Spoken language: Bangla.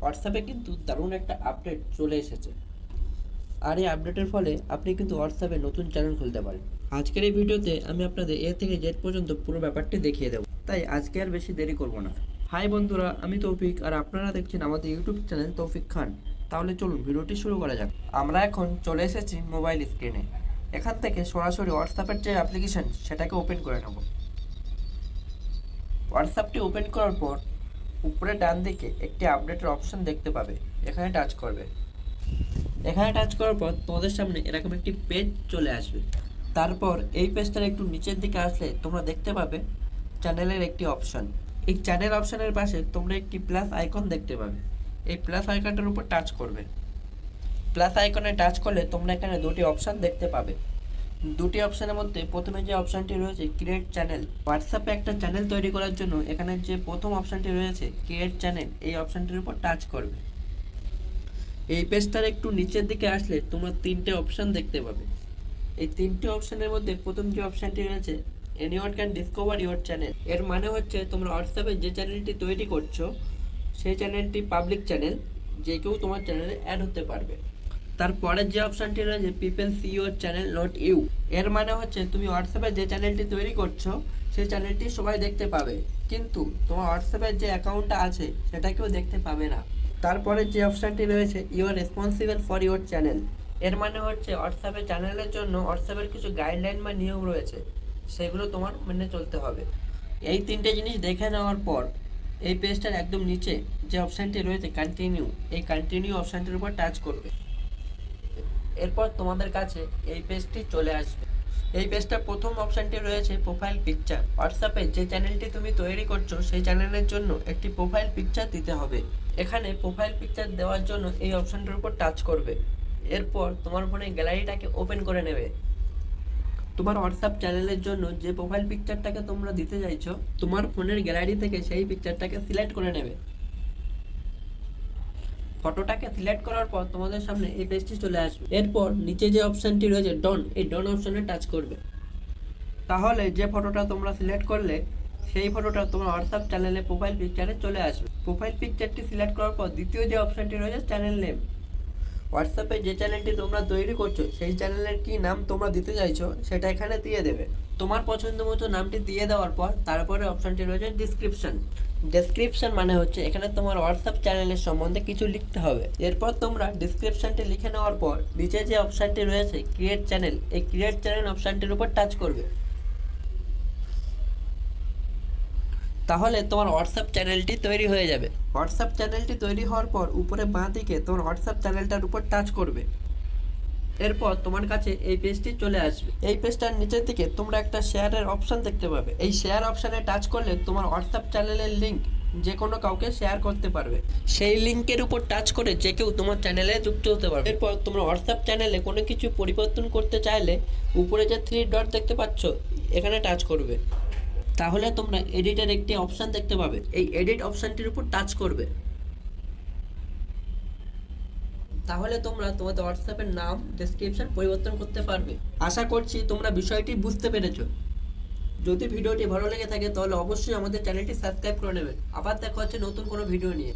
হোয়াটসঅ্যাপে কিন্তু দারুণ একটা আপডেট চলে এসেছে। আর এই আপডেটের ফলে আপনি কিন্তু হোয়াটসঅ্যাপে নতুন চ্যানেল খুলতে পারেন। আজকের এই ভিডিওতে আমি আপনাদের এ থেকে জেড পর্যন্ত পুরো ব্যাপারটি দেখিয়ে দেবো, তাই আজকে আর বেশি দেরি করব না। হাই বন্ধুরা, আমি তৌফিক আর আপনারা দেখছেন আমাদের ইউটিউব চ্যানেল তৌফিক খান। তাহলে চলুন ভিডিওটি শুরু করা যাক। আমরা এখন চলে এসেছি মোবাইল স্ক্রিনে। এখান থেকে সরাসরি হোয়াটসঅ্যাপের যে অ্যাপ্লিকেশন সেটাকে ওপেন করে নেব। হোয়াটসঅ্যাপটি ওপেন করার পর উপরে ডান দিকে একটি আপডেটের অপশন দেখতে পাবে, এখানে টাচ করবে। এখানে টাচ করার পর তোমাদের সামনে এরকম একটি পেজ চলে আসবে। তারপর এই পেজটার একটু নিচের দিকে আসলে তোমরা দেখতে পাবে চ্যানেলের একটি অপশন। এই চ্যানেল অপশনের পাশে তোমরা একটি প্লাস আইকন দেখতে পাবে। এই প্লাস আইকনটার উপর টাচ করবে। প্লাস আইকনে টাচ করলে তোমরা এখানে দুটি অপশন দেখতে পাবে। দুটি অপশনের মধ্যে প্রথমে যে অপশনটি রয়েছে ক্রিয়েট চ্যানেল। হোয়াটসঅ্যাপে একটা চ্যানেল তৈরি করার জন্য এখানে যে প্রথম অপশনটি রয়েছে ক্রিয়েট চ্যানেল, এই অপশনটির উপর টাচ করবে। এই পেজটার একটু নিচের দিকে আসলে তোমরা তিনটে অপশন দেখতে পাবে। এই তিনটে অপশনের মধ্যে প্রথম যে অপশনটি রয়েছে anyone can discover your channel. এর মানে হচ্ছে তোমরা হোয়াটসঅ্যাপে যে চ্যানেলটি তৈরি করছো সেই চ্যানেলটি পাবলিক চ্যানেল, যে কেউ তোমার চ্যানেলে অ্যাড হতে পারবে। তারপরের যে অপশনটি রয়েছে people see your channel not you. এর মানে হচ্ছে তুমি হোয়াটসঅ্যাপে যে চ্যানেলটি তৈরি করছো সেই চ্যানেলটি সবাই দেখতে পাবে, কিন্তু তোমার হোয়াটসঅ্যাপের যে অ্যাকাউন্টটা আছে সেটা কেউ দেখতে পাবে না। তারপরে যে অপশানটি রয়েছে you are responsible for your channel. এর মানে হচ্ছে হোয়াটসঅ্যাপের চ্যানেলের জন্য হোয়াটসঅ্যাপের কিছু গাইডলাইন বা নিয়ম রয়েছে, সেগুলো তোমার মেনে চলতে হবে। এই তিনটে জিনিস দেখে নেওয়ার পর এই পেজটার একদম নিচে যে অপশানটি রয়েছে কন্টিনিউ, এই কন্টিনিউ অপশানটির উপর টাচ করবে। এরপর তোমাদের কাছে এই পেজটি চলে আসবে। এই পেজটার প্রথম অপশানটি রয়েছে প্রোফাইল পিকচার। হোয়াটসঅ্যাপে যে চ্যানেলটি তুমি তৈরি করছো সেই চ্যানেলের জন্য একটি প্রোফাইল পিকচার দিতে হবে। এখানে প্রোফাইল পিকচার দেওয়ার জন্য এই অপশানটির উপর টাচ করবে। এরপর তোমার ফোনের গ্যালারিটাকে ওপেন করে নেবে। তোমার হোয়াটসঅ্যাপ চ্যানেলের জন্য যে প্রোফাইল পিকচারটাকে তোমরা দিতে চাইছো তোমার ফোনের গ্যালারি থেকে সেই পিকচারটাকে সিলেক্ট করে নেবে। ফটোটাকে সিলেক্ট করার পর তোমাদের সামনে এই পেজটি চলে আসবে। এরপর নিচে যে অপশানটি রয়েছে ডন, এই ডন অপশানে টাচ করবে। তাহলে যে ফটোটা তোমরা সিলেক্ট করলে সেই ফটোটা তোমার হোয়াটসঅ্যাপ চ্যানেলে প্রোফাইল পিকচারে চলে আসবে। প্রোফাইল পিকচারটি সিলেক্ট করার পর দ্বিতীয় যে অপশানটি রয়েছে চ্যানেল নেম। হোয়াটসঅ্যাপে যে চ্যানেলটি তোমরা তৈরি করছো সেই চ্যানেলের কি নাম তোমরা দিতে চাইছো সেটা এখানে দিয়ে দেবে। তোমার পছন্দ মতো নামটি দিয়ে দেওয়ার পর তারপরে অপশানটি রয়েছে ডিসক্রিপশন। ডেসক্রিপশন মানে হচ্ছে এখানে তোমার হোয়াটসঅ্যাপ চ্যানেলের সম্বন্ধে কিছু লিখতে হবে। এরপর তোমরা ডিসক্রিপশনটি লিখে নেওয়ার পর নিচে যে অপশানটি রয়েছে ক্রিয়েট চ্যানেল, এই ক্রিয়েট চ্যানেল অপশানটির উপর টাচ করবে। তাহলে তোমার হোয়াটসঅ্যাপ চ্যানেলটি তৈরি হয়ে যাবে। হোয়াটসঅ্যাপ চ্যানেলটি তৈরি হওয়ার পর উপরে বাঁ দিকে তোমার হোয়াটসঅ্যাপ চ্যানেলটার উপর টাচ করবে। এরপর তোমার কাছে এই পেজটি চলে আসবে। এই পেজটার নিচের দিকে তোমরা একটা শেয়ারের অপশন দেখতে পাবে। এই শেয়ার অপশানে টাচ করলে তোমার হোয়াটসঅ্যাপ চ্যানেলের লিঙ্ক যে কোনো কাউকে শেয়ার করতে পারবে। সেই লিঙ্কের উপর টাচ করে যে কেউ তোমার চ্যানেলে যুক্ত হতে পারবে। এরপর তোমরা হোয়াটসঅ্যাপ চ্যানেলে কোনো কিছু পরিবর্তন করতে চাইলে উপরে যে 3 ডট দেখতে পাচ্ছ এখানে টাচ করবে। তাহলে তোমরা এডিটের একটি অপশান দেখতে পাবে, এই এডিট অপশানটির উপর টাচ করবে। তাহলে তোমরা তোমাদের হোয়াটসঅ্যাপের নাম ডেসক্রিপশন পরিবর্তন করতে পারবে। আশা করছি তোমরা বিষয়টি বুঝতে পেরেছো। যদি ভিডিওটি ভালো লেগে থাকে তাহলে অবশ্যই আমাদের চ্যানেলটি সাবস্ক্রাইব করে নেবেন। আবার দেখা হচ্ছে নতুন কোনো ভিডিও নিয়ে।